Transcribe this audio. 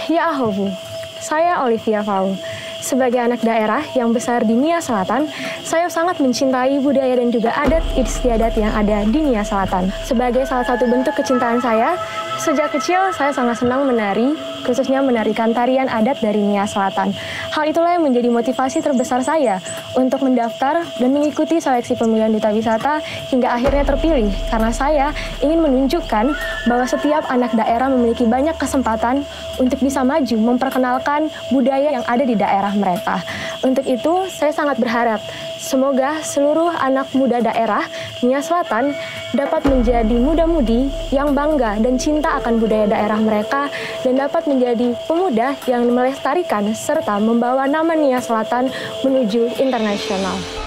Ya Ahobu, saya Olivia Fau. Sebagai anak daerah yang besar di Nia Selatan, saya sangat mencintai budaya dan juga adat istiadat yang ada di Nia Selatan. Sebagai salah satu bentuk kecintaan saya, sejak kecil saya sangat senang menari, khususnya menarikan tarian adat dari Nia Selatan. Hal itulah yang menjadi motivasi terbesar saya untuk mendaftar dan mengikuti seleksi pemilihan duta wisata hingga akhirnya terpilih, karena saya ingin menunjukkan bahwa setiap anak daerah memiliki banyak kesempatan untuk bisa maju memperkenalkan budaya yang ada di daerah mereka. Untuk itu, saya sangat berharap semoga seluruh anak muda daerah Nia Selatan dapat menjadi muda-mudi yang bangga dan cinta akan budaya daerah mereka dan dapat menjadi pemuda yang melestarikan serta membawa nama Nia Selatan menuju internasional.